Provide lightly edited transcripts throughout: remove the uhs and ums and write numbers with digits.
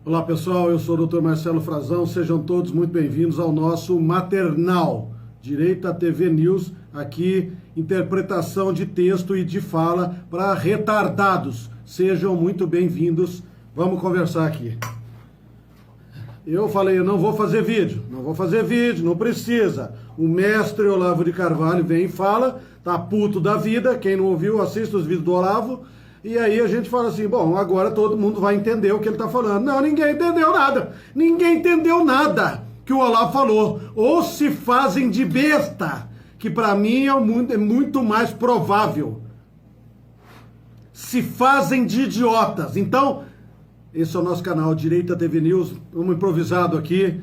Olá pessoal, eu sou o Dr. Marcelo Frazão, sejam todos muito bem-vindos ao nosso Maternal, Direita TV News, aqui interpretação de texto e de fala para retardados. Sejam muito bem-vindos, vamos conversar aqui. Eu falei, eu não vou fazer vídeo, não precisa. O mestre Olavo de Carvalho vem e fala, tá puto da vida, quem não ouviu, assista os vídeos do Olavo. E aí a gente fala assim, bom, agora todo mundo vai entender o que ele está falando. Não, ninguém entendeu nada. Ninguém entendeu nada que o Olavo falou. Ou se fazem de besta, que para mim é muito mais provável. Se fazem de idiotas. Então, esse é o nosso canal Direita TV News, vamos improvisado aqui.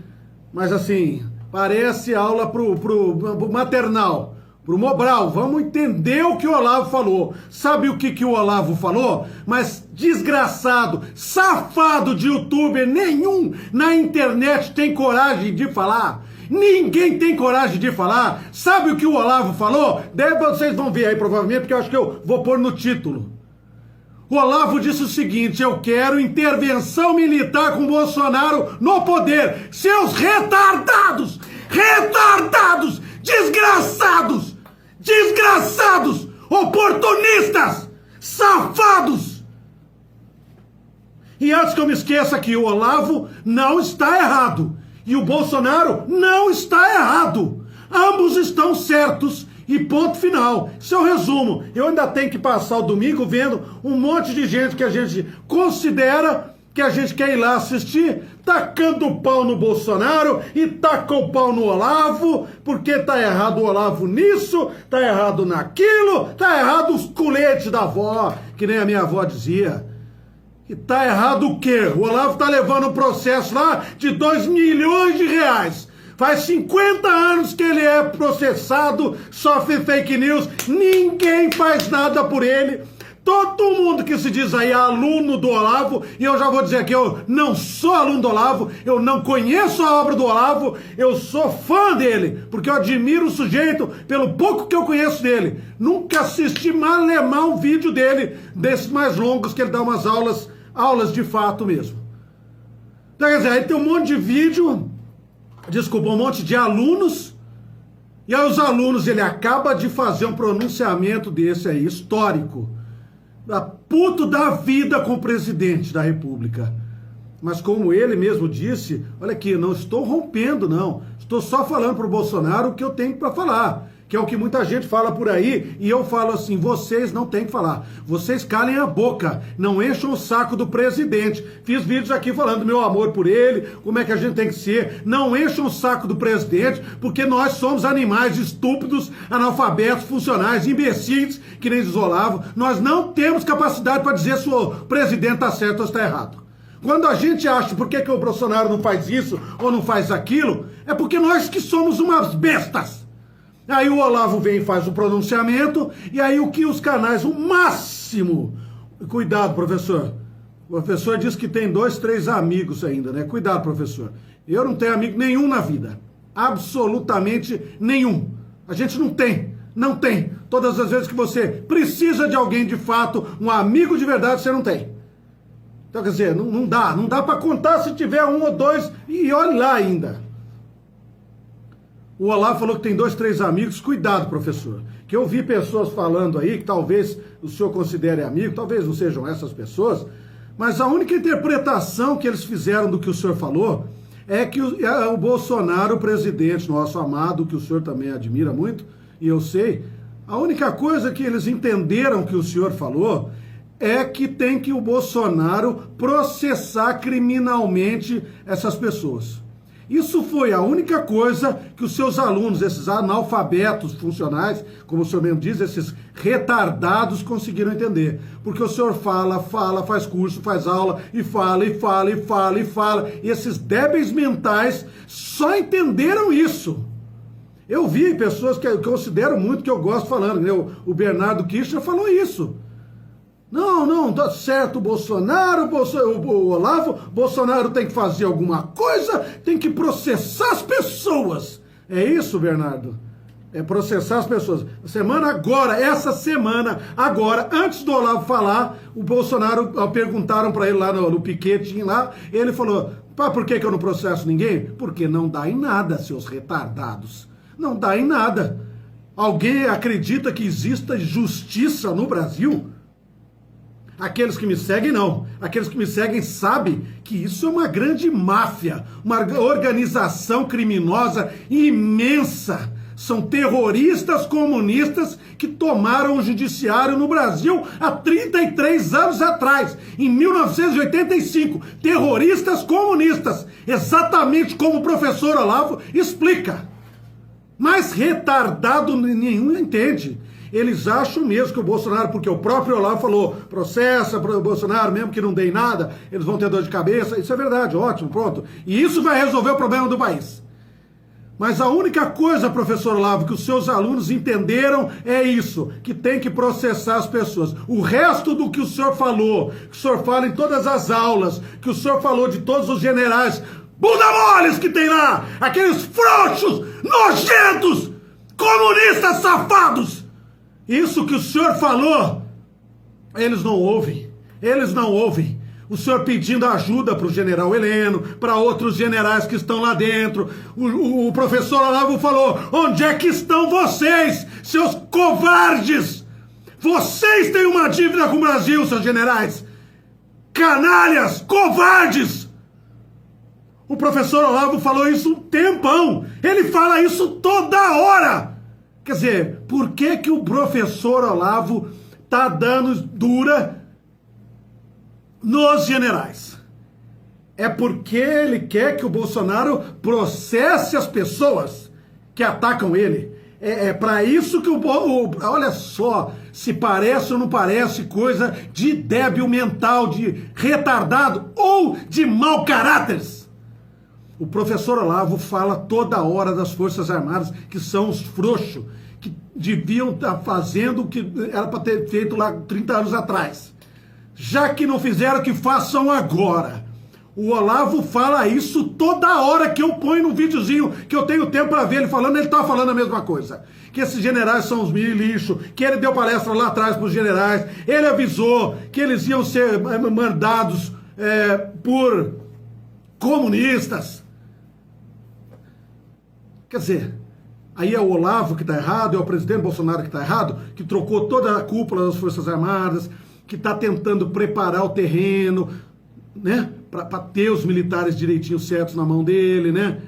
Mas assim, parece aula pro maternal. Pro Mobral, vamos entender o que o Olavo falou. Sabe o que o Olavo falou? Mas desgraçado, safado de youtuber nenhum na internet tem coragem de falar. Ninguém tem coragem de falar. Sabe o que o Olavo falou? Vocês vão ver aí provavelmente, porque eu acho que eu vou pôr no título. O Olavo disse o seguinte, eu quero intervenção militar com Bolsonaro no poder. Seus retardados! Retardados! Desgraçados! Desgraçados! Oportunistas! Safados! E antes que eu me esqueça aqui, o Olavo não está errado. E o Bolsonaro não está errado. Ambos estão certos e ponto final. Isso é o resumo. Eu ainda tenho que passar o domingo vendo um monte de gente que a gente considera que a gente quer ir lá assistir, tacando o pau no Bolsonaro e taca o pau no Olavo, porque tá errado o Olavo nisso, tá errado naquilo, tá errado os coletes da avó, que nem a minha avó dizia. E tá errado o quê? O Olavo tá levando um processo lá de 2 milhões de reais. Faz 50 anos que ele é processado, sofre fake news, ninguém faz nada por ele. Todo mundo que se diz aí aluno do Olavo, e eu já vou dizer que eu não sou aluno do Olavo, eu não conheço a obra do Olavo, eu sou fã dele, porque eu admiro o sujeito pelo pouco que eu conheço dele. Nunca assisti malemar um vídeo dele, desses mais longos, que ele dá umas aulas de fato mesmo. Então, quer dizer, aí tem um monte de vídeo, um monte de alunos, e aí os alunos, ele acaba de fazer um pronunciamento desse aí, histórico, puto da vida com o presidente da República. Mas como ele mesmo disse, olha aqui, não estou rompendo não, estou só falando para o Bolsonaro o que eu tenho para falar, que é o que muita gente fala por aí, e eu falo assim, vocês não têm que falar, vocês calem a boca, não encham o saco do presidente. Fiz vídeos aqui falando do meu amor por ele, como é que a gente tem que ser, não encham o saco do presidente, porque nós somos animais estúpidos, analfabetos, funcionais, imbecis, que nem diz Olavo, nós não temos capacidade para dizer se o presidente está certo ou está errado. Quando a gente acha por que o Bolsonaro não faz isso ou não faz aquilo, é porque nós que somos umas bestas. Aí o Olavo vem e faz o pronunciamento, e aí o que os canais, o máximo... Cuidado, professor. O professor diz que tem 2, 3 amigos ainda, né? Cuidado, professor. Eu não tenho amigo nenhum na vida. Absolutamente nenhum. A gente não tem. Não tem. Todas as vezes que você precisa de alguém de fato, um amigo de verdade, você não tem. Então, quer dizer, não dá para contar se tiver 1 ou 2, e olhe lá ainda. O Olavo falou que tem 2, 3 amigos, cuidado, professor, que eu vi pessoas falando aí, que talvez o senhor considere amigo, talvez não sejam essas pessoas, mas a única interpretação que eles fizeram do que o senhor falou é que o Bolsonaro, o presidente nosso amado, que o senhor também admira muito, e eu sei, a única coisa que eles entenderam que o senhor falou é que tem que o Bolsonaro processar criminalmente essas pessoas. Isso foi a única coisa que os seus alunos, esses analfabetos funcionais, como o senhor mesmo diz, esses retardados conseguiram entender. Porque o senhor fala, faz curso, faz aula, e fala. E esses débeis mentais só entenderam isso. Eu vi pessoas que eu considero muito, que eu gosto falando, né? O Bernardo Kirchner falou isso. Não, tá certo o Bolsonaro, o Olavo, Bolsonaro tem que fazer alguma coisa, tem que processar as pessoas. É isso, Bernardo? processar as pessoas. Essa semana agora, antes do Olavo falar, o Bolsonaro, perguntaram para ele lá no piquete lá, ele falou, por que eu não processo ninguém? Porque não dá em nada, seus retardados. Não dá em nada. Alguém acredita que exista justiça no Brasil? Aqueles que me seguem, não. Aqueles que me seguem sabem que isso é uma grande máfia, uma organização criminosa imensa. São terroristas comunistas que tomaram o judiciário no Brasil há 33 anos atrás, em 1985. Terroristas comunistas, exatamente como o professor Olavo explica. Mas retardado nenhum entende. Eles acham mesmo que o Bolsonaro, porque o próprio Olavo falou, processa o Bolsonaro, mesmo que não dê em nada, eles vão ter dor de cabeça. Isso é verdade, ótimo, pronto. E isso vai resolver o problema do país. Mas a única coisa, professor Olavo, que os seus alunos entenderam é isso, que tem que processar as pessoas. O resto do que o senhor falou, que o senhor fala em todas as aulas, que o senhor falou de todos os generais, bunda moles que tem lá, aqueles frouxos, nojentos, comunistas safados. Isso que o senhor falou, eles não ouvem, eles não ouvem. O senhor pedindo ajuda para o general Heleno, para outros generais que estão lá dentro. O professor Olavo falou, onde é que estão vocês, seus covardes? Vocês têm uma dívida com o Brasil, seus generais. Canalhas, covardes. O professor Olavo falou isso um tempão. Ele fala isso toda hora. Quer dizer, por que o professor Olavo tá dando dura nos generais? É porque ele quer que o Bolsonaro processe as pessoas que atacam ele. É para isso que olha só, se parece ou não parece coisa de débil mental, de retardado ou de mau caráter. O professor Olavo fala toda hora das Forças Armadas, que são os frouxos, que deviam estar fazendo o que era para ter feito lá 30 anos atrás. Já que não fizeram, que façam agora. O Olavo fala isso toda hora que eu ponho no videozinho, que eu tenho tempo para ver ele falando, ele tá falando a mesma coisa. Que esses generais são os lixo, que ele deu palestra lá atrás para os generais, ele avisou que eles iam ser mandados por comunistas. Quer dizer, aí é o Olavo que está errado, é o presidente Bolsonaro que está errado, que trocou toda a cúpula das Forças Armadas, que está tentando preparar o terreno, né, para ter os militares direitinho certos na mão dele, né?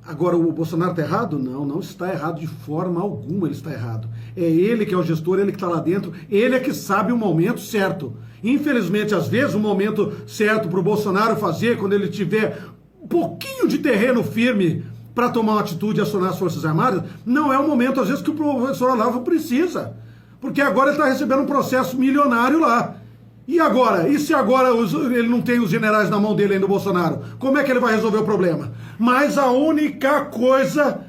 Agora, o Bolsonaro está errado? Não, não está errado de forma alguma, ele está errado. É ele que é o gestor, ele que está lá dentro, ele é que sabe o momento certo. Infelizmente, às vezes, o momento certo para o Bolsonaro fazer, quando ele tiver um pouquinho de terreno firme para tomar uma atitude e acionar as Forças Armadas, não é o momento, às vezes, que o professor Olavo precisa. Porque agora ele está recebendo um processo milionário lá. E agora? E se agora ele não tem os generais na mão dele ainda, o Bolsonaro? Como é que ele vai resolver o problema? Mas a única coisa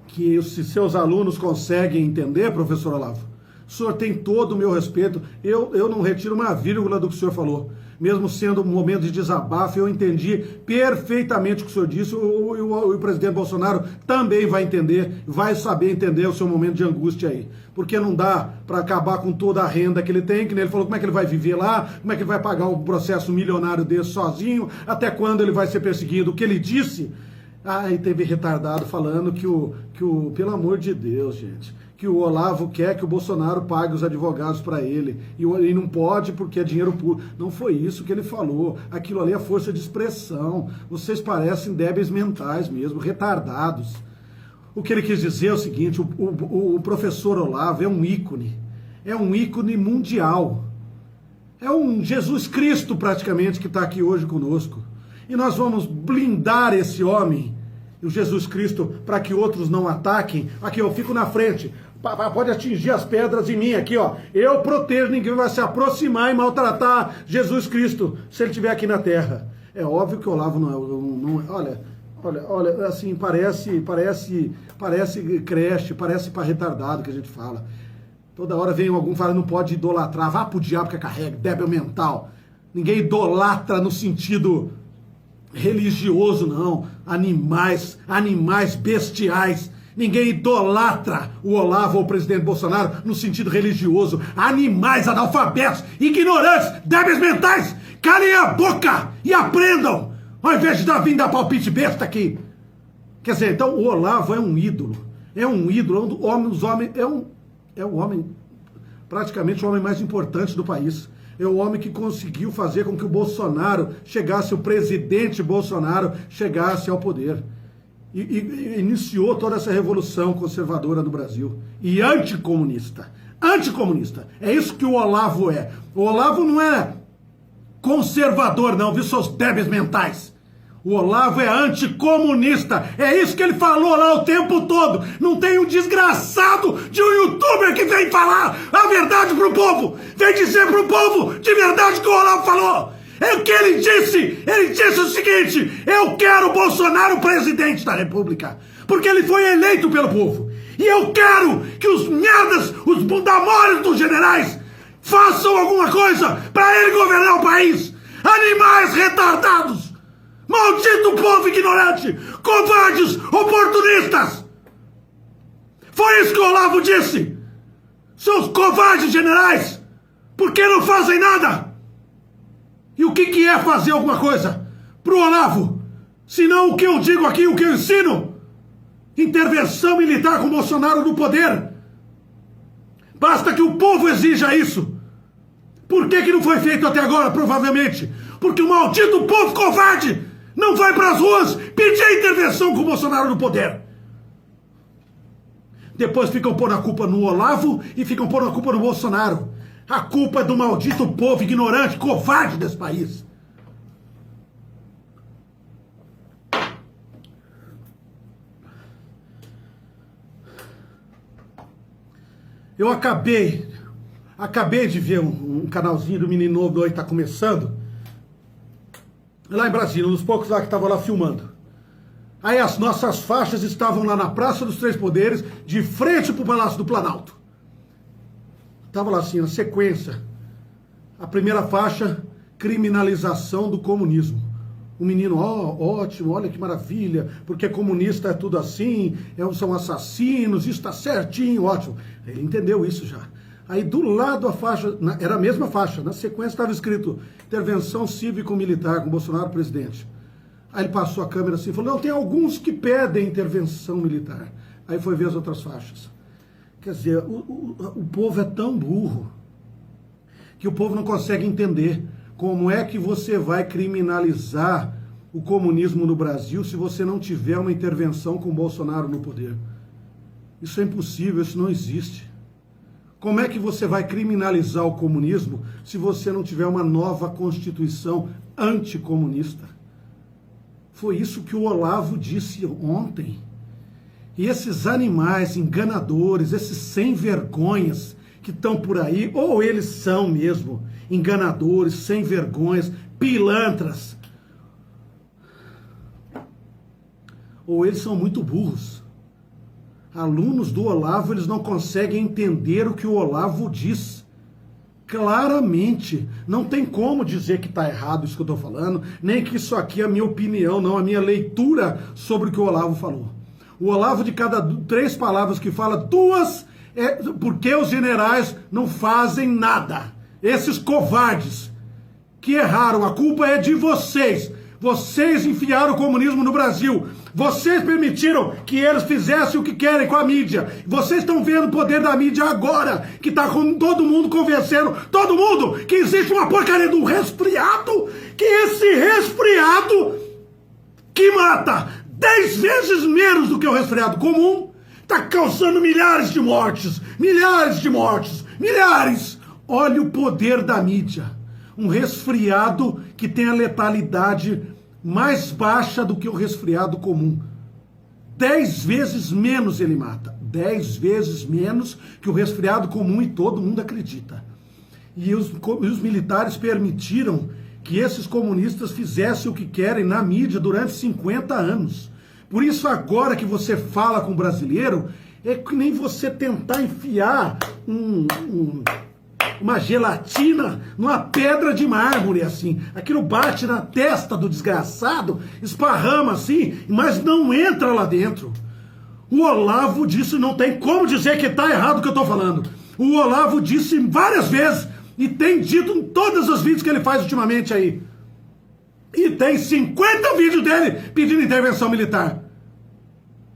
que se seus alunos conseguem entender, professor Olavo, o senhor tem todo o meu respeito, eu não retiro uma vírgula do que o senhor falou. Mesmo sendo um momento de desabafo, eu entendi perfeitamente o que o senhor disse, o presidente Bolsonaro também vai entender, vai saber entender o seu momento de angústia aí. Porque não dá para acabar com toda a renda que ele tem, que nem ele falou, como é que ele vai viver lá, como é que ele vai pagar um processo milionário desse sozinho, até quando ele vai ser perseguido. O que ele disse, e teve retardado falando que pelo amor de Deus, gente, que o Olavo quer que o Bolsonaro pague os advogados para ele, e não pode porque é dinheiro público. Não foi isso que ele falou, aquilo ali é força de expressão, vocês parecem débeis mentais mesmo, retardados. O que ele quis dizer é o seguinte, o professor Olavo é um ícone mundial, é um Jesus Cristo praticamente que está aqui hoje conosco, e nós vamos blindar esse homem, o Jesus Cristo, para que outros não ataquem. Aqui eu fico na frente, pode atingir as pedras em mim aqui, ó. Eu protejo, ninguém vai se aproximar e maltratar Jesus Cristo se ele estiver aqui na terra. É óbvio que o Olavo não olha, assim, parece creche, parece para retardado que a gente fala. Toda hora vem algum falando, não pode idolatrar, vá pro diabo que carrega, débil mental. Ninguém idolatra no sentido religioso, não. Animais bestiais Ninguém idolatra o Olavo ou o presidente Bolsonaro no sentido religioso. Animais, analfabetos, ignorantes, débeis mentais, calem a boca e aprendam, ao invés de vir dar palpite besta aqui. Quer dizer, então o Olavo é um ídolo. É um ídolo, é o homem, praticamente o homem mais importante do país. É o homem que conseguiu fazer com que o Bolsonaro chegasse, o presidente Bolsonaro chegasse ao poder. E iniciou toda essa revolução conservadora no Brasil. E anticomunista. Anticomunista. É isso que o Olavo é. O Olavo não é conservador, não, viu, seus débeis mentais. O Olavo é anticomunista. É isso que ele falou lá o tempo todo. Não tem um desgraçado de um youtuber que vem falar a verdade pro povo. Vem dizer pro povo de verdade o que o Olavo falou. É o que ele disse. Ele disse o seguinte: eu quero o Bolsonaro presidente da República, porque ele foi eleito pelo povo. E eu quero que os merdas, os bundamores dos generais façam alguma coisa para ele governar o país. Animais retardados. Maldito povo ignorante! Covardes! Oportunistas! Foi isso que o Olavo disse! Seus covardes generais! Por que não fazem nada? E o que é fazer alguma coisa pro Olavo? Se não o que eu digo aqui, o que eu ensino? Intervenção militar com Bolsonaro no poder. Basta que o povo exija isso. Por que não foi feito até agora, provavelmente? Porque o maldito povo covarde não vai para as ruas pedir a intervenção com o Bolsonaro no poder. Depois ficam pondo a culpa no Olavo e ficam pondo a culpa no Bolsonaro. A culpa é do maldito povo ignorante, covarde desse país. Eu acabei de ver um canalzinho do Menino Novo hoje, tá começando, lá em Brasília, um dos poucos lá que estavam lá filmando. Aí as nossas faixas estavam lá na Praça dos Três Poderes, de frente pro Palácio do Planalto. Tava lá assim, na sequência. A primeira faixa, criminalização do comunismo. O menino, ótimo, olha que maravilha, porque comunista é tudo assim, são assassinos, isso tá certinho, ótimo. Ele entendeu isso já. Aí do lado a faixa, era a mesma faixa, na sequência estava escrito intervenção cívico-militar com Bolsonaro presidente. Aí ele passou a câmera assim e falou, não, tem alguns que pedem intervenção militar. Aí foi ver as outras faixas. Quer dizer, o povo é tão burro que o povo não consegue entender como é que você vai criminalizar o comunismo no Brasil se você não tiver uma intervenção com o Bolsonaro no poder. Isso é impossível, isso não existe. Como é que você vai criminalizar o comunismo se você não tiver uma nova Constituição anticomunista? Foi isso que o Olavo disse ontem. E esses animais enganadores, esses sem vergonhas que estão por aí, ou eles são mesmo enganadores, sem vergonhas, pilantras, ou eles são muito burros. Alunos do Olavo, eles não conseguem entender o que o Olavo diz. Claramente, não tem como dizer que está errado isso que eu estou falando, nem que isso aqui é a minha opinião, não, a minha leitura sobre o que o Olavo falou. O Olavo, de cada 3 palavras que fala, 2 é porque os generais não fazem nada. Esses covardes que erraram, a culpa é de vocês. Vocês enfiaram o comunismo no Brasil. Vocês permitiram que eles fizessem o que querem com a mídia. Vocês estão vendo o poder da mídia agora, que está com todo mundo convencendo, todo mundo, que existe uma porcaria de um resfriado, que esse resfriado que mata 10 vezes menos do que o resfriado comum, está causando milhares de mortes, milhares de mortes, milhares. Olha o poder da mídia. Um resfriado que tem a letalidade mais baixa do que o resfriado comum. 10 vezes menos ele mata. 10 vezes menos que o resfriado comum, e todo mundo acredita. E os militares permitiram que esses comunistas fizessem o que querem na mídia durante 50 anos. Por isso agora que você fala com o brasileiro, é que nem você tentar enfiar uma gelatina numa pedra de mármore, assim. Aquilo bate na testa do desgraçado, esparrama assim, mas não entra lá dentro. O Olavo disse, não tem como dizer que está errado o que eu estou falando. O Olavo disse várias vezes, e tem dito em todos os vídeos que ele faz ultimamente aí. E tem 50 vídeos dele pedindo intervenção militar.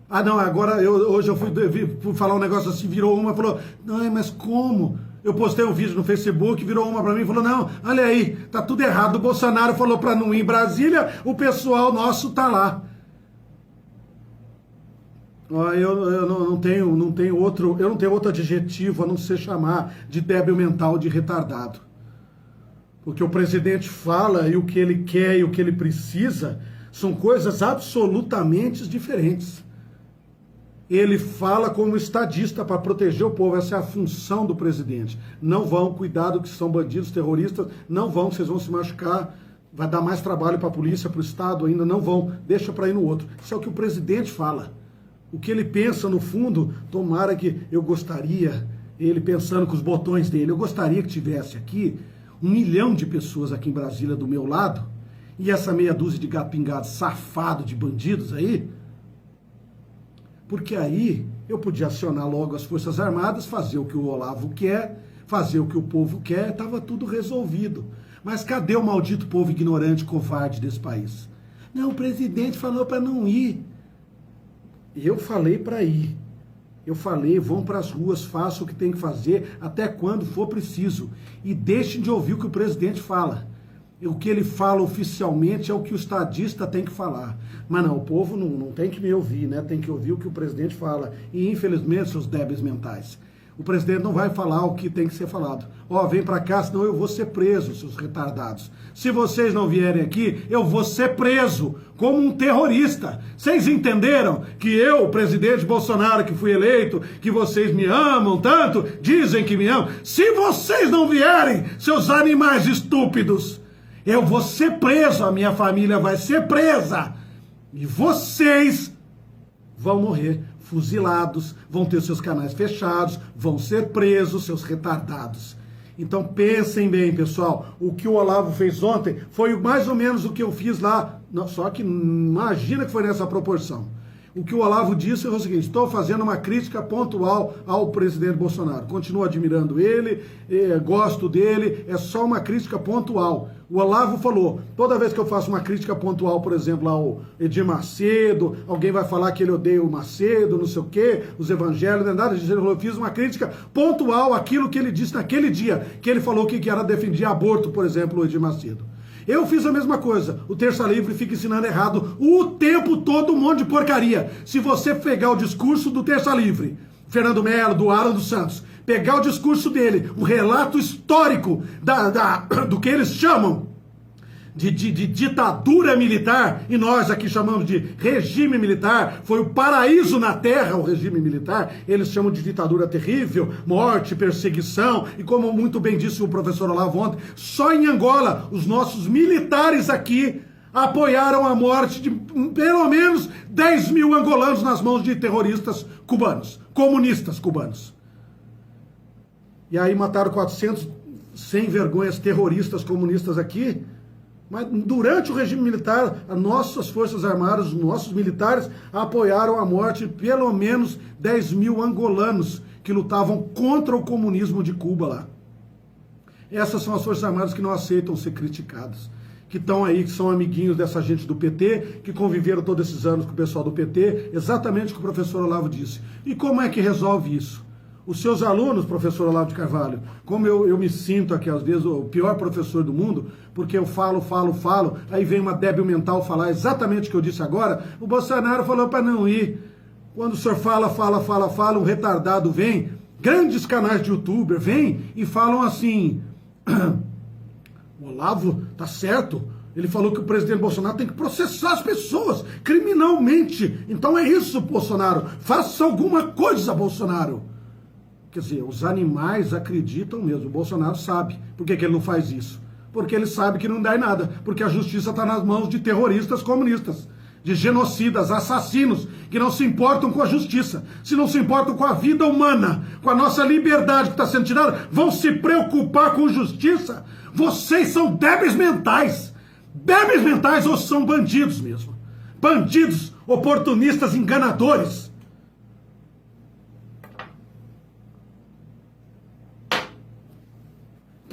Ah não, agora hoje eu fui falar um negócio assim, virou uma, falou, não, mas como? Eu postei um vídeo no Facebook, virou uma pra mim e falou, não, olha aí, tá tudo errado. O Bolsonaro falou pra não ir em Brasília, o pessoal nosso tá lá. Eu não tenho outro adjetivo a não ser chamar de débil mental, de retardado. Porque o presidente fala e o que ele quer e o que ele precisa são coisas absolutamente diferentes. Ele fala como estadista para proteger o povo, essa é a função do presidente. Não vão, cuidado que são bandidos, terroristas, não vão, vocês vão se machucar, vai dar mais trabalho para a polícia, para o Estado ainda, não vão, deixa para ir no outro. Isso é o que o presidente fala. O que ele pensa no fundo, tomara que eu gostaria, ele pensando com os botões dele, eu gostaria que tivesse aqui 1 milhão de pessoas aqui em Brasília do meu lado, e essa meia dúzia de gato pingado safado de bandidos aí, porque aí eu podia acionar logo as Forças Armadas, fazer o que o Olavo quer, fazer o que o povo quer, estava tudo resolvido. Mas cadê o maldito povo ignorante, covarde desse país? Não, o presidente falou para não ir. Eu falei para ir. Eu falei, vão para as ruas, façam o que tem que fazer, até quando for preciso. E deixem de ouvir o que o presidente fala. O que ele fala oficialmente é o que o estadista tem que falar. Mas não, o povo não tem que me ouvir, né? Tem que ouvir o que o presidente fala. E infelizmente, seus débeis mentais, o presidente não vai falar o que tem que ser falado. Ó, vem pra cá, senão eu vou ser preso, seus retardados. Se vocês não vierem aqui, eu vou ser preso como um terrorista. Vocês entenderam que eu, presidente Bolsonaro, que fui eleito, que vocês me amam tanto, dizem que me amam. Se vocês não vierem, seus animais estúpidos, eu vou ser preso, a minha família vai ser presa. E vocês vão morrer fuzilados, vão ter seus canais fechados, vão ser presos, seus retardados. Então pensem bem, pessoal, o que o Olavo fez ontem foi mais ou menos o que eu fiz lá, só que imagina que foi nessa proporção. O que o Olavo disse foi o seguinte, estou fazendo uma crítica pontual ao presidente Bolsonaro. Continuo admirando ele, gosto dele, é só uma crítica pontual. O Olavo falou, toda vez que eu faço uma crítica pontual, por exemplo, ao Edir Macedo, alguém vai falar que ele odeia o Macedo, não sei o quê, os evangelhos, nada disso. Ele falou, eu fiz uma crítica pontual àquilo que ele disse naquele dia, que ele falou que era defender aborto, por exemplo, o Edir Macedo. Eu fiz a mesma coisa. O Terça Livre fica ensinando errado o tempo todo, um monte de porcaria. Se você pegar o discurso do Terça Livre, Fernando Mello, do Alan dos Santos, pegar o discurso dele, o relato histórico do que eles chamam de ditadura militar, e nós aqui chamamos de regime militar, foi o paraíso na terra o regime militar, eles chamam de ditadura terrível, morte, perseguição, e como muito bem disse o professor Olavo ontem, só em Angola, os nossos militares aqui apoiaram a morte de pelo menos 10 mil angolanos nas mãos de terroristas cubanos, comunistas cubanos. E aí mataram 400 sem vergonhas terroristas comunistas aqui. Mas durante o regime militar, as nossas Forças Armadas, os nossos militares apoiaram a morte de pelo menos 10 mil angolanos que lutavam contra o comunismo de Cuba lá. Essas são as Forças Armadas que não aceitam ser criticadas, que estão aí, que são amiguinhos dessa gente do PT, que conviveram todos esses anos com o pessoal do PT, exatamente o que o professor Olavo disse. E como é que resolve isso? Os seus alunos, professor Olavo de Carvalho, como eu me sinto aqui, às vezes, o pior professor do mundo, porque eu falo, aí vem uma débil mental falar exatamente o que eu disse agora, o Bolsonaro falou para não ir. Quando o senhor fala, um retardado vem, grandes canais de youtuber vêm e falam assim, o Olavo tá certo, ele falou que o presidente Bolsonaro tem que processar as pessoas criminalmente. Então é isso, Bolsonaro, faça alguma coisa, Bolsonaro. Quer dizer, os animais acreditam mesmo, o Bolsonaro sabe. Por que ele não faz isso? Porque ele sabe que não dá em nada, porque a justiça está nas mãos de terroristas comunistas, de genocidas, assassinos, que não se importam com a justiça, se não se importam com a vida humana, com a nossa liberdade que está sendo tirada, vão se preocupar com justiça? Vocês são débeis mentais ou são bandidos mesmo? Bandidos, oportunistas, enganadores.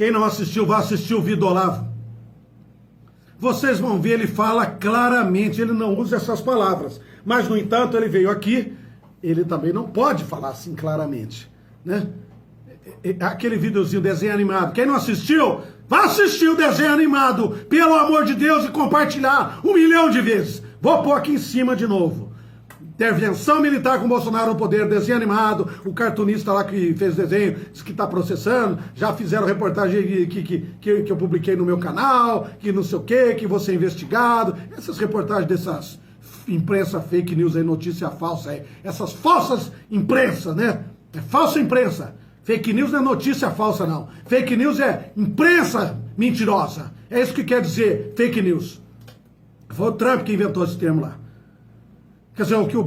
Quem não assistiu, vá assistir o vídeo do Olavo. Vocês vão ver, ele fala claramente, ele não usa essas palavras. Mas, no entanto, ele veio aqui, ele também não pode falar assim claramente, né? Aquele videozinho, desenho animado. Quem não assistiu, vá assistir o desenho animado, pelo amor de Deus, e compartilhar 1 milhão de vezes. Vou pôr aqui em cima de novo. Intervenção militar com Bolsonaro no poder, desenho animado, o cartunista lá que fez o desenho, disse que está processando, já fizeram reportagem que eu publiquei no meu canal, que não sei o quê, que vou ser investigado. Essas reportagens dessas imprensa fake news aí, notícia falsa aí, essas falsas imprensas, né? É falsa imprensa. Fake news não é notícia falsa, não. Fake news é imprensa mentirosa. É isso que quer dizer fake news. Foi o Trump que inventou esse termo lá. Quer dizer, o que o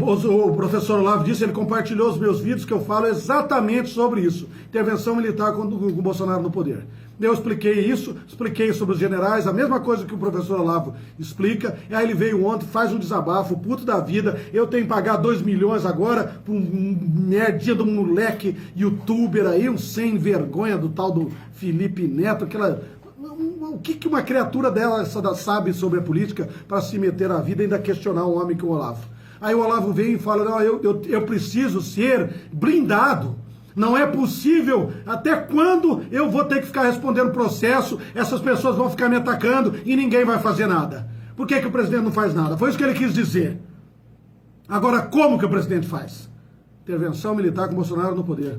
professor Olavo disse, ele compartilhou os meus vídeos que eu falo exatamente sobre isso. Intervenção militar com o Bolsonaro no poder. Eu expliquei isso, expliquei sobre os generais, a mesma coisa que o professor Olavo explica. E aí ele veio ontem, faz um desabafo, puto da vida. Eu tenho que pagar 2 milhões agora para um merdinha de um moleque youtuber aí, um sem vergonha do tal do Felipe Neto, aquela... O que uma criatura dela sabe sobre a política para se meter na vida e ainda questionar um homem como o Olavo? Aí o Olavo vem e fala, não, eu preciso ser blindado. Não é possível, até quando eu vou ter que ficar respondendo processo, essas pessoas vão ficar me atacando e ninguém vai fazer nada. Por que o presidente não faz nada? Foi isso que ele quis dizer. Agora, como que o presidente faz? Intervenção militar com Bolsonaro no poder.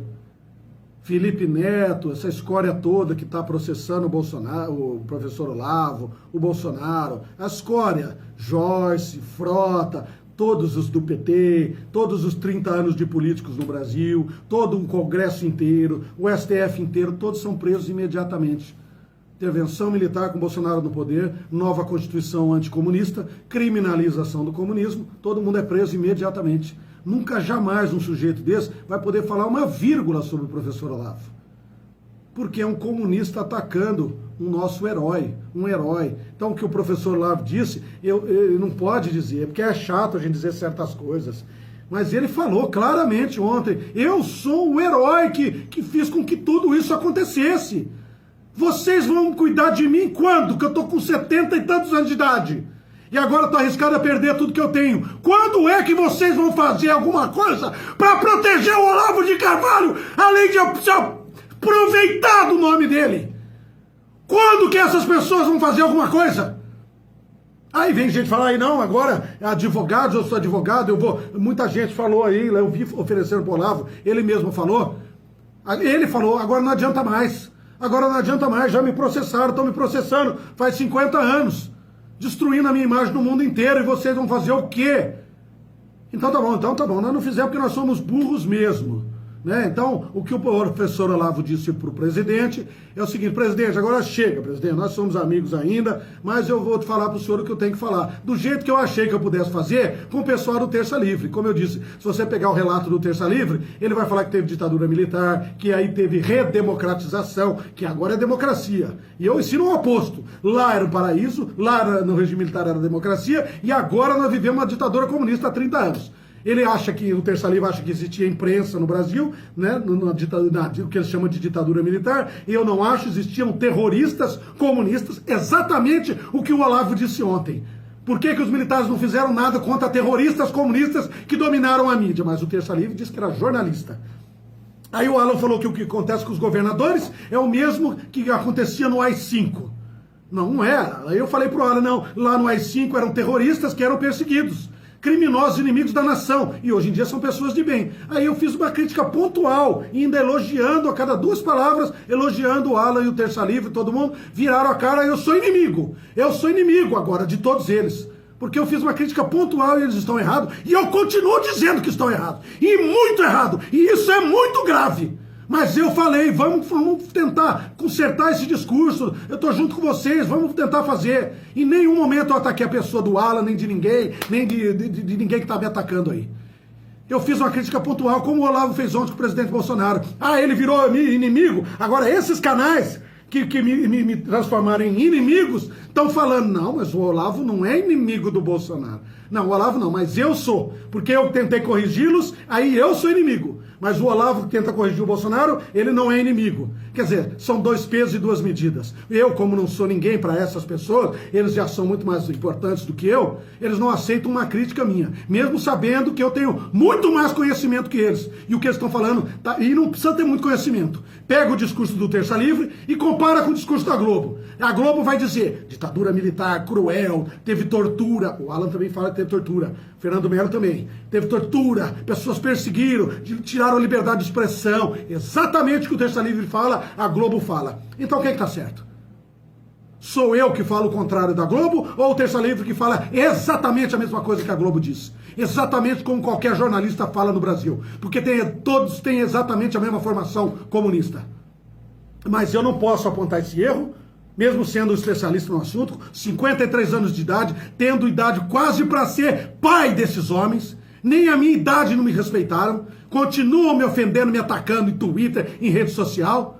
Felipe Neto, essa escória toda que está processando o Bolsonaro, o professor Olavo, o Bolsonaro, a escória, Joyce, Frota, todos os do PT, todos os 30 anos de políticos no Brasil, todo um Congresso inteiro, o STF inteiro, todos são presos imediatamente. Intervenção militar com Bolsonaro no poder, nova Constituição anticomunista, criminalização do comunismo, todo mundo é preso imediatamente. Nunca, jamais um sujeito desse vai poder falar uma vírgula sobre o professor Olavo. Porque é um comunista atacando um nosso herói, um herói. Então o que o professor Olavo disse, ele não pode dizer, porque é chato a gente dizer certas coisas. Mas ele falou claramente ontem, eu sou o herói que fiz com que tudo isso acontecesse. Vocês vão cuidar de mim quando? Que eu tô com 70 e tantos anos de idade. E agora tô arriscado a perder tudo que eu tenho. Quando é que vocês vão fazer alguma coisa para proteger o Olavo de Carvalho, além de se aproveitar do nome dele? Quando que essas pessoas vão fazer alguma coisa? Aí vem gente falar aí, não, agora advogados, eu sou advogado, eu vou... Muita gente falou aí, eu vi oferecendo pro Olavo, ele mesmo falou. Ele falou, agora não adianta mais. Agora não adianta mais, já me processaram, estão me processando faz 50 anos. Destruindo a minha imagem no mundo inteiro, e vocês vão fazer o quê? Então tá bom, nós não fizemos porque nós somos burros mesmo. Né? Então, o que o professor Olavo disse para o presidente é o seguinte, presidente, agora chega, presidente, nós somos amigos ainda, mas eu vou te falar para o senhor o que eu tenho que falar. Do jeito que eu achei que eu pudesse fazer com o pessoal do Terça Livre. Como eu disse, se você pegar o relato do Terça Livre, ele vai falar que teve ditadura militar, que aí teve redemocratização, que agora é democracia. E eu ensino o oposto. Lá era o paraíso, lá no regime militar era democracia, e agora nós vivemos uma ditadura comunista há 30 anos. Ele acha que, o Terça Livre acha que existia imprensa no O que eles chamam de ditadura militar, e eu não acho, existiam terroristas comunistas, exatamente o que o Olavo disse ontem. Por que os militares não fizeram nada contra terroristas comunistas que dominaram a mídia? Mas o Terça Livre disse que era jornalista. Aí o Alan falou que o que acontece com os governadores é o mesmo que acontecia no AI-5. Não era. Aí eu falei pro Alan, não, lá no AI-5 eram terroristas que eram perseguidos. Criminosos, inimigos da nação, e hoje em dia são pessoas de bem. Aí eu fiz uma crítica pontual, ainda elogiando a cada 2 palavras, elogiando o Alan e o Terça Livre, todo mundo, viraram a cara, eu sou inimigo agora de todos eles, porque eu fiz uma crítica pontual e eles estão errados, e eu continuo dizendo que estão errados, e muito errado, e isso é muito grave. Mas eu falei, vamos tentar consertar esse discurso, eu tô junto com vocês, vamos tentar fazer. Em nenhum momento eu ataquei a pessoa do Alan, nem de ninguém, nem de ninguém que tá me atacando aí. Eu fiz uma crítica pontual, como o Olavo fez ontem com o presidente Bolsonaro. Ah, ele virou inimigo, agora esses canais que me transformaram em inimigos estão falando, não, mas o Olavo não é inimigo do Bolsonaro. Não, o Olavo não, mas eu sou, porque eu tentei corrigi-los, aí eu sou inimigo. Mas o Olavo que tenta corrigir o Bolsonaro, ele não é inimigo. Quer dizer, são dois pesos e duas medidas. Eu, como não sou ninguém para essas pessoas, eles já são muito mais importantes do que eu, eles não aceitam uma crítica minha, mesmo sabendo que eu tenho muito mais conhecimento que eles. E o que eles estão falando, e não precisa ter muito conhecimento. Pega o discurso do Terça Livre e compara com o discurso da Globo. A Globo vai dizer, ditadura militar, cruel, teve tortura. O Alan também fala que teve tortura. Fernando Melo também. Teve tortura, pessoas perseguiram, tiraram a liberdade de expressão. Exatamente o que o Terça Livre fala, a Globo fala. Então quem está certo? Sou eu que falo o contrário da Globo ou o Terça Livre que fala exatamente a mesma coisa que a Globo diz? Exatamente como qualquer jornalista fala no Brasil. Porque todos têm exatamente a mesma formação comunista. Mas eu não posso apontar esse erro, mesmo sendo um especialista no assunto, 53 anos de idade, tendo idade quase para ser pai desses homens, nem a minha idade não me respeitaram, continuam me ofendendo, me atacando em Twitter, em rede social,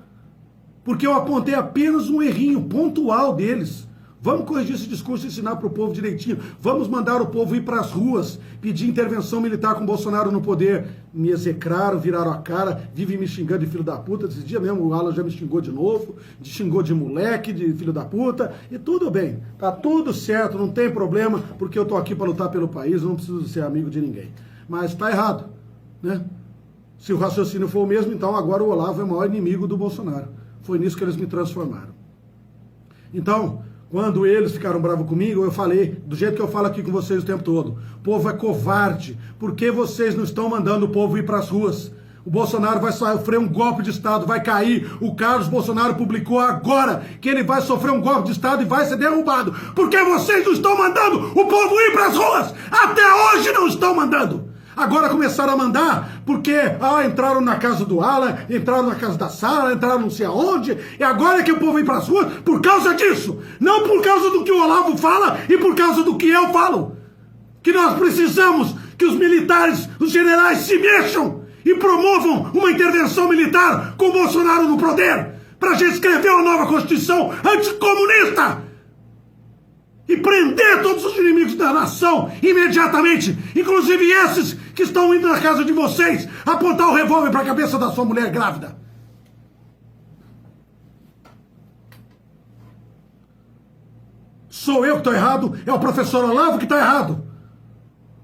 porque eu apontei apenas um errinho pontual deles. Vamos corrigir esse discurso e ensinar para o povo direitinho. Vamos mandar o povo ir para as ruas, pedir intervenção militar com Bolsonaro no poder. Me execraram, viraram a cara, vivem me xingando de filho da puta. Esse dia mesmo o Alan já me xingou de novo, xingou de moleque, de filho da puta. E tudo bem, tá tudo certo, não tem problema, porque eu tô aqui para lutar pelo país, eu não preciso ser amigo de ninguém. Mas tá errado, né? Se o raciocínio for o mesmo, então agora o Olavo é o maior inimigo do Bolsonaro. Foi nisso que eles me transformaram. Então, quando eles ficaram bravos comigo, eu falei, do jeito que eu falo aqui com vocês o tempo todo, o povo é covarde, por que vocês não estão mandando o povo ir para as ruas? O Bolsonaro vai sofrer um golpe de Estado, vai cair. O Carlos Bolsonaro publicou agora que ele vai sofrer um golpe de Estado e vai ser derrubado. Porque vocês não estão mandando o povo ir para as ruas? Até hoje não estão mandando. Agora começaram a mandar porque entraram na casa do Alan, entraram na casa da Sara, entraram não sei aonde, e agora é que o povo vem para as ruas por causa disso. Não por causa do que o Olavo fala e por causa do que eu falo. Que nós precisamos que os militares, os generais se mexam e promovam uma intervenção militar com o Bolsonaro no poder, para a gente escrever uma nova Constituição anticomunista e prender todos os inimigos da nação imediatamente, inclusive esses que estão indo na casa de vocês apontar o revólver para a cabeça da sua mulher grávida. Sou eu que estou errado? É o professor Olavo que está errado?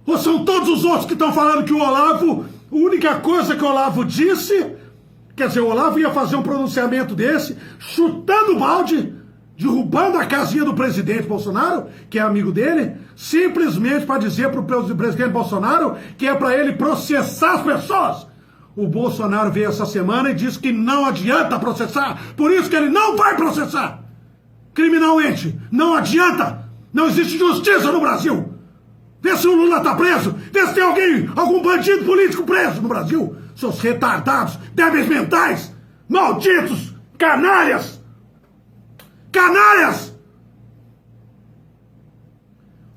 Ou são todos os outros que estão falando que o Olavo, a única coisa que o Olavo disse, quer dizer, o Olavo ia fazer um pronunciamento desse, chutando o balde, derrubando a casinha do presidente Bolsonaro, que é amigo dele, simplesmente para dizer para o presidente Bolsonaro que é para ele processar as pessoas. O Bolsonaro veio essa semana e disse que não adianta processar, por isso que ele não vai processar. Criminalmente, não adianta, não existe justiça no Brasil. Vê se o Lula está preso, vê se tem algum bandido político preso no Brasil. Seus retardados, débeis mentais, malditos, canalhas. Canalhas!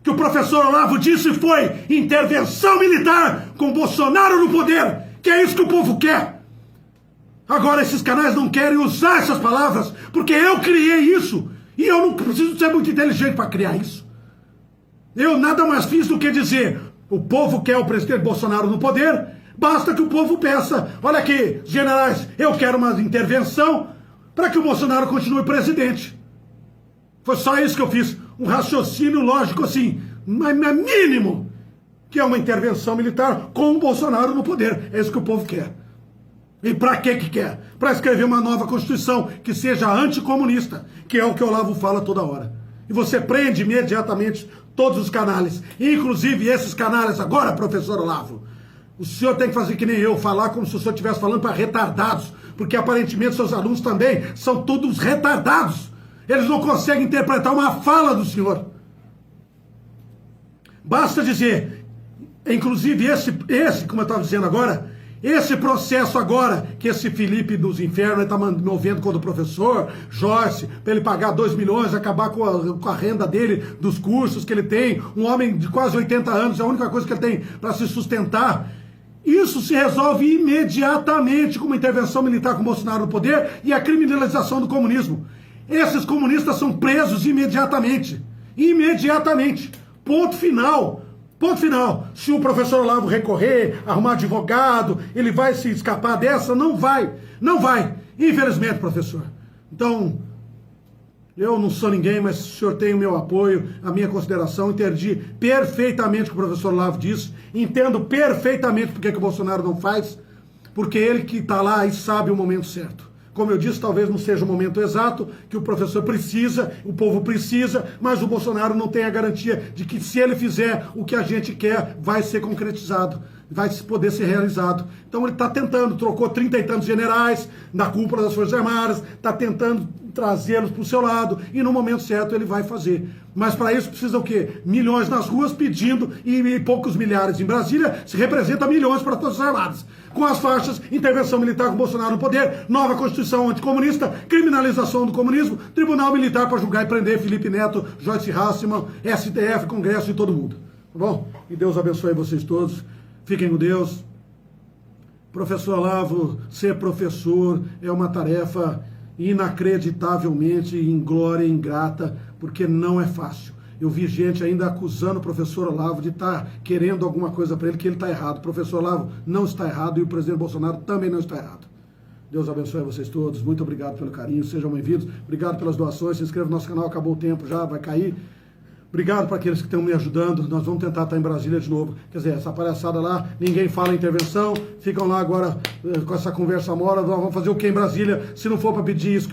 O que o professor Olavo disse foi intervenção militar com Bolsonaro no poder, que é isso que o povo quer. Agora esses canais não querem usar essas palavras, porque eu criei isso, e eu não preciso ser muito inteligente para criar isso. Eu nada mais fiz do que dizer, o povo quer o presidente Bolsonaro no poder, basta que o povo peça, olha aqui, generais, eu quero uma intervenção para que o Bolsonaro continue presidente. Foi só isso que eu fiz, um raciocínio lógico assim, mínimo, que é uma intervenção militar com o Bolsonaro no poder. É isso que o povo quer. E para que quer? Para escrever uma nova Constituição que seja anticomunista, que é o que o Olavo fala toda hora. E você prende imediatamente todos os canais, inclusive esses canais agora, professor Olavo. O senhor tem que fazer que nem eu, falar como se o senhor estivesse falando para retardados, porque aparentemente seus alunos também são todos retardados. Eles não conseguem interpretar uma fala do senhor. Basta dizer, inclusive esse, como eu estava dizendo agora, esse processo agora, que esse Felipe dos Infernos está movendo contra o professor Joyce, para ele pagar 2 milhões, acabar com a renda dele, dos cursos que ele tem, um homem de quase 80 anos, é a única coisa que ele tem para se sustentar. Isso se resolve imediatamente com uma intervenção militar com o Bolsonaro no poder e a criminalização do comunismo. Esses comunistas são presos imediatamente. Imediatamente. Ponto final. Ponto final. Se o professor Olavo recorrer, arrumar advogado, ele vai se escapar dessa? Não vai. Não vai. Infelizmente, professor. Então, eu não sou ninguém, mas o senhor tem o meu apoio, a minha consideração. Entendi perfeitamente o que o professor Olavo disse. Entendo perfeitamente porque que o Bolsonaro não faz. Porque ele que está lá e sabe o momento certo. Como eu disse, talvez não seja o momento exato que o professor precisa, o povo precisa, mas o Bolsonaro não tem a garantia de que se ele fizer o que a gente quer, vai ser concretizado, vai poder ser realizado. Então ele está tentando, trocou 30 e tantos generais na cúpula das Forças Armadas, está tentando trazê-los para o seu lado e no momento certo ele vai fazer. Mas para isso precisa o quê? Milhões nas ruas pedindo e poucos milhares em Brasília, se representa milhões para todas as armadas. Com as faixas, intervenção militar com Bolsonaro no poder, nova Constituição anticomunista, criminalização do comunismo, Tribunal Militar para julgar e prender Felipe Neto, Joyce Hasselmann, STF, Congresso e todo mundo. Tá bom? E Deus abençoe vocês todos. Fiquem com Deus. Professor Olavo, ser professor é uma tarefa inacreditavelmente inglória e ingrata, porque não é fácil. Eu vi gente ainda acusando o professor Olavo de estar querendo alguma coisa para ele, que ele está errado. O professor Olavo não está errado e o presidente Bolsonaro também não está errado. Deus abençoe vocês todos. Muito obrigado pelo carinho. Sejam bem-vindos. Obrigado pelas doações. Se inscreva no nosso canal. Acabou o tempo já, vai cair. Obrigado para aqueles que estão me ajudando. Nós vamos tentar estar em Brasília de novo. Quer dizer, essa palhaçada lá, ninguém fala em intervenção. Ficam lá agora com essa conversa mora. Vamos fazer o que em Brasília se não for para pedir isso que eu